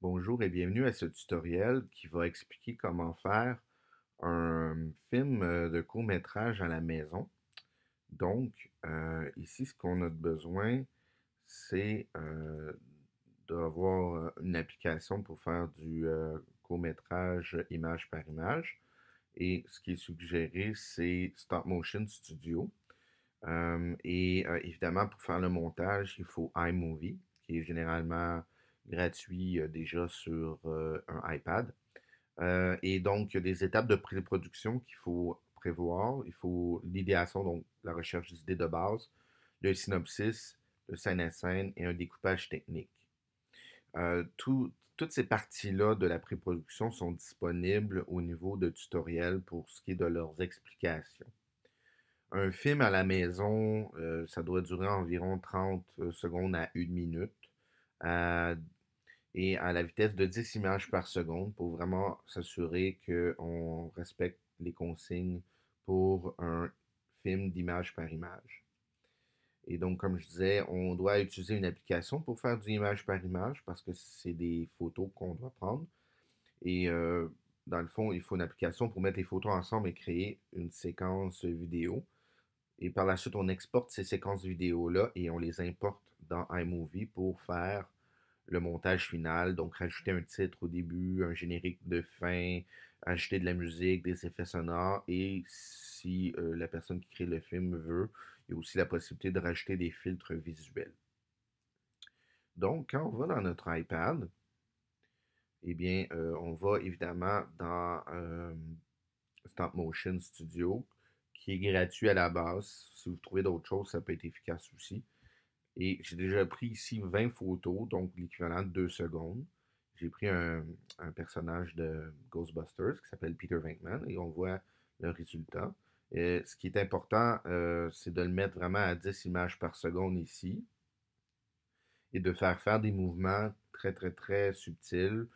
Bonjour et bienvenue à ce tutoriel qui va expliquer comment faire un film de court-métrage à la maison. Donc, ici, ce qu'on a besoin, c'est d'avoir une application pour faire du court-métrage image par image. Et ce qui est suggéré, c'est Stop Motion Studio. Évidemment, pour faire le montage, il faut iMovie, qui est généralement gratuit déjà sur un iPad. Et donc, il y a des étapes de pré-production qu'il faut prévoir. Il faut l'idéation, donc la recherche d'idées de base, le synopsis, le scène à scène et un découpage technique. Toutes ces parties-là de la pré-production sont disponibles au niveau de tutoriels pour ce qui est de leurs explications. Un film à la maison, ça doit durer environ 30 secondes à 1 minute à- et à la vitesse de 10 images par seconde pour vraiment s'assurer qu'on respecte les consignes pour un film d'image par image. Et donc, comme je disais, on doit utiliser une application pour faire du image par image parce que c'est des photos qu'on doit prendre. Et dans le fond, il faut une application pour mettre les photos ensemble et créer une séquence vidéo. Et par la suite, on exporte ces séquences vidéo-là et on les importe dans iMovie pour faire le montage final. Donc, rajouter un titre au début, un générique de fin, ajouter de la musique, des effets sonores. Et si la personne qui crée le film veut, il y a aussi la possibilité de rajouter des filtres visuels. Donc, quand on va dans notre iPad, eh bien, on va évidemment dans Stop Motion Studio, qui est gratuit à la base. Si vous trouvez d'autres choses, ça peut être efficace aussi. Et j'ai déjà pris ici 20 photos, donc l'équivalent de 2 secondes. J'ai pris un personnage de Ghostbusters qui s'appelle Peter Venkman et on voit le résultat. Et ce qui est important, c'est de le mettre vraiment à 10 images par seconde ici et de faire des mouvements très, très, très subtils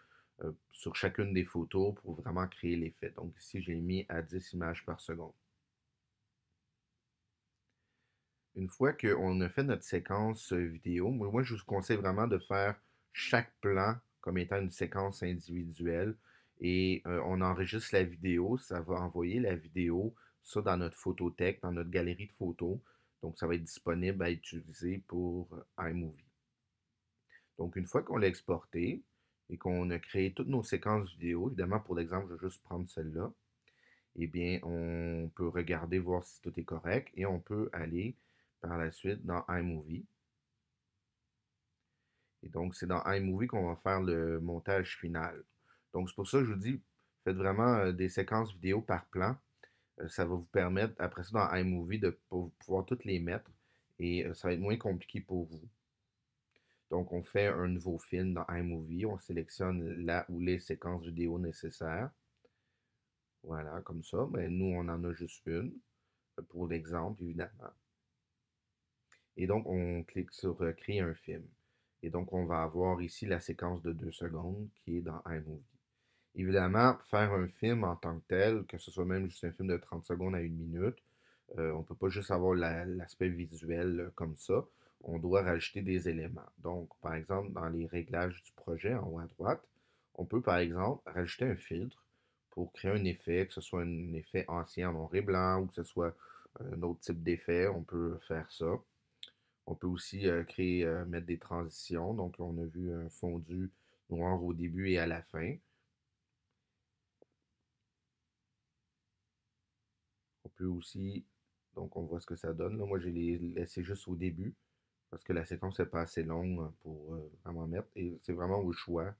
sur chacune des photos pour vraiment créer l'effet. Donc ici, j'ai mis à 10 images par seconde. Une fois qu'on a fait notre séquence vidéo, moi, je vous conseille vraiment de faire chaque plan comme étant une séquence individuelle et on enregistre la vidéo, ça va envoyer la vidéo, ça dans notre photothèque, dans notre galerie de photos. Donc, ça va être disponible à utiliser pour iMovie. Donc, une fois qu'on l'a exporté et qu'on a créé toutes nos séquences vidéo, évidemment, pour l'exemple, je vais juste prendre celle-là, eh bien, on peut regarder, voir si tout est correct et on peut aller par la suite dans iMovie. Et donc, c'est dans iMovie qu'on va faire le montage final. Donc, c'est pour ça que je vous dis, faites vraiment des séquences vidéo par plan. Ça va vous permettre, après ça, dans iMovie, de pouvoir toutes les mettre et ça va être moins compliqué pour vous. Donc, on fait un nouveau film dans iMovie, on sélectionne la ou les séquences vidéo nécessaires. Voilà, comme ça. Mais nous, on en a juste une, pour l'exemple, évidemment. Et donc, on clique sur Créer un film. Et donc, on va avoir ici la séquence de 2 secondes qui est dans iMovie. Évidemment, faire un film en tant que tel, que ce soit même juste un film de 30 secondes à 1 minute, on ne peut pas juste avoir l'aspect visuel comme ça. On doit rajouter des éléments. Donc, par exemple, dans les réglages du projet en haut à droite, on peut, par exemple, rajouter un filtre pour créer un effet, que ce soit un effet ancien en noir et blanc ou que ce soit un autre type d'effet. On peut faire ça. On peut aussi mettre des transitions. Donc, on a vu un fondu noir au début et à la fin. On peut aussi, donc on voit ce que ça donne. Là, moi, j'ai laissé juste au début parce que la séquence n'est pas assez longue pour vraiment mettre. Et c'est vraiment au choix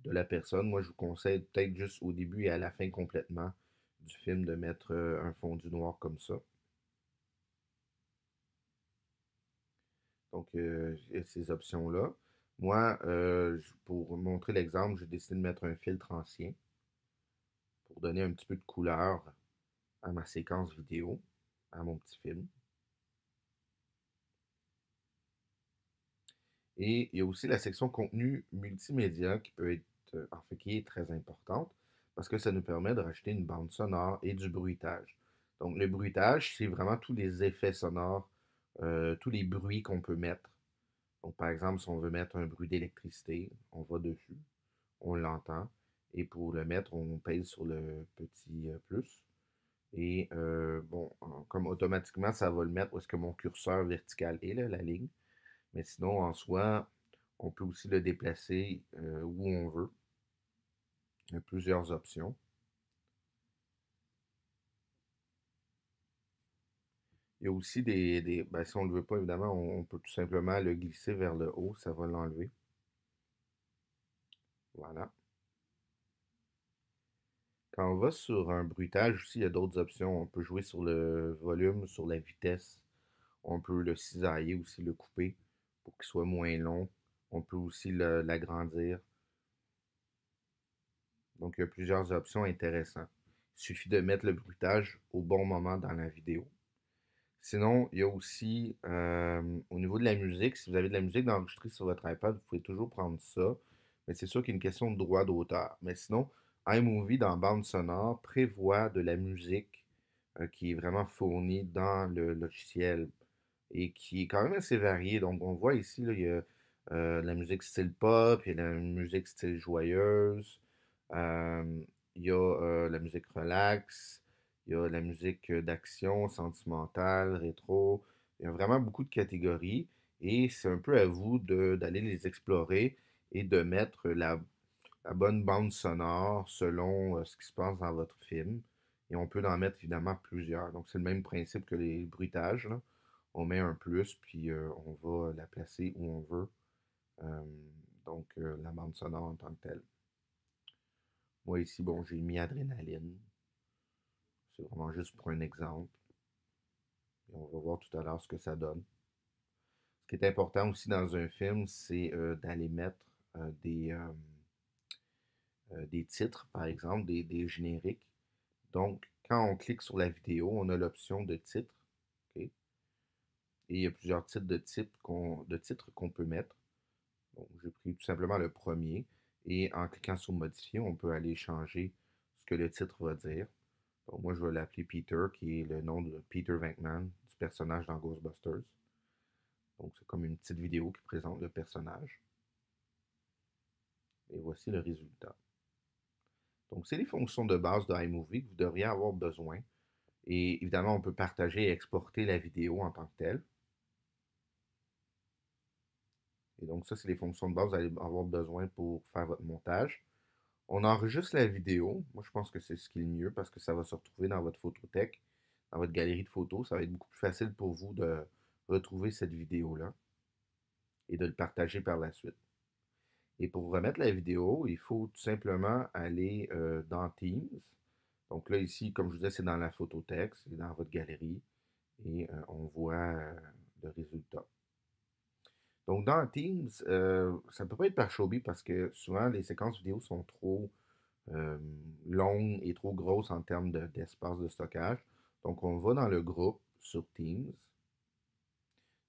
de la personne. Moi, je vous conseille peut-être juste au début et à la fin complètement du film de mettre un fondu noir comme ça. Donc, il y a ces options-là. Moi, pour montrer l'exemple, j'ai décidé de mettre un filtre ancien pour donner un petit peu de couleur à ma séquence vidéo, à mon petit film. Et il y a aussi la section contenu multimédia qui peut être, en fait, qui est très importante parce que ça nous permet de rajouter une bande sonore et du bruitage. Donc, le bruitage, c'est vraiment tous les effets sonores, tous les bruits qu'on peut mettre. Donc, par exemple, si on veut mettre un bruit d'électricité, on va dessus. on l'entend. Et pour le mettre, on pèse sur le petit plus. Et bon, comme automatiquement, ça va le mettre où est-ce que mon curseur vertical est, là, la ligne. Mais sinon, en soi, on peut aussi le déplacer où on veut. Il y a plusieurs options. Il y a aussi ben, si on ne le veut pas, évidemment, on peut tout simplement le glisser vers le haut, ça va l'enlever. Voilà. Quand on va sur un bruitage aussi, il y a d'autres options. On peut jouer sur le volume, sur la vitesse. On peut le cisailler aussi, le couper pour qu'il soit moins long. On peut aussi l'agrandir. Donc, il y a plusieurs options intéressantes. Il suffit de mettre le bruitage au bon moment dans la vidéo. Sinon, il y a aussi, au niveau de la musique, si vous avez de la musique d'enregistrer sur votre iPad, vous pouvez toujours prendre ça. Mais c'est sûr qu'il y a une question de droit d'auteur. Mais sinon, iMovie, dans bande sonore, prévoit de la musique qui est vraiment fournie dans le logiciel et qui est quand même assez variée. Donc, on voit ici, là, il y a la musique style pop, il y a la musique style joyeuse, euh, il y a la musique relax, il y a la musique d'action, sentimentale, rétro. Il y a vraiment beaucoup de catégories et c'est un peu à vous d'aller les explorer et de mettre la bonne bande sonore selon ce qui se passe dans votre film. Et on peut en mettre évidemment plusieurs. Donc c'est le même principe que les bruitages, là. On met un plus, puis on va la placer où on veut. Euh, donc la bande sonore en tant que telle. Moi ici, bon, j'ai mis Adrénaline. C'est vraiment juste pour un exemple. Et on va voir tout à l'heure ce que ça donne. Ce qui est important aussi dans un film, c'est d'aller mettre des titres, par exemple, des génériques. Donc, quand on clique sur la vidéo, on a l'option de titre. OK? Et il y a plusieurs types de titres qu'on peut mettre. Donc, j'ai pris tout simplement le premier. Et en cliquant sur modifier, on peut aller changer ce que le titre va dire. Donc, moi, je vais l'appeler Peter, qui est le nom de Peter Venkman, du personnage dans Ghostbusters. Donc, c'est comme une petite vidéo qui présente le personnage. Et voici le résultat. Donc, c'est les fonctions de base de iMovie que vous devriez avoir besoin. Et évidemment, on peut partager et exporter la vidéo en tant que telle. Et donc, ça, c'est les fonctions de base que vous allez avoir besoin pour faire votre montage. On enregistre la vidéo. Moi, je pense que c'est ce qui est le mieux parce que ça va se retrouver dans votre photothèque, dans votre galerie de photos. Ça va être beaucoup plus facile pour vous de retrouver cette vidéo-là et de le partager par la suite. Et pour remettre la vidéo, il faut tout simplement aller dans Teams. Donc là, ici, comme je vous disais, c'est dans la photothèque, c'est dans votre galerie et on voit le résultat. Donc dans Teams, ça ne peut pas être par Showbie parce que souvent les séquences vidéo sont trop euh, longues et trop grosses en termes d'espace de stockage. Donc on va dans le groupe sur Teams,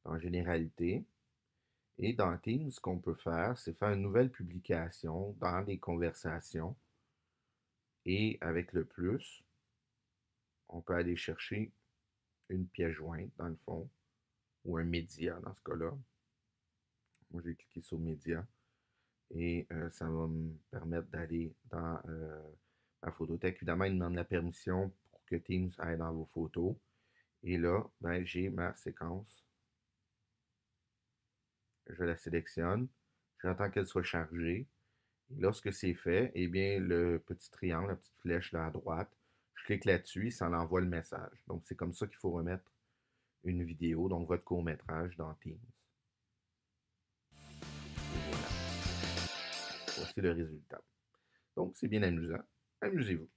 en généralité. Et dans Teams, ce qu'on peut faire, c'est faire une nouvelle publication dans les conversations. Et avec le plus, on peut aller chercher une pièce jointe, dans le fond, ou un média dans ce cas-là. Moi, j'ai cliqué sur média et ça va me permettre d'aller dans ma photothèque. Évidemment, il me demande la permission pour que Teams aille dans vos photos. Et là, ben, j'ai ma séquence. Je la sélectionne. J'attends qu'elle soit chargée. Et lorsque c'est fait, eh bien, le petit triangle, la petite flèche là à droite, je clique là-dessus, ça envoie le message. Donc, c'est comme ça qu'il faut remettre une vidéo, donc votre court-métrage dans Teams. Et voilà. Voici le résultat. Donc, c'est bien amusant. Amusez-vous.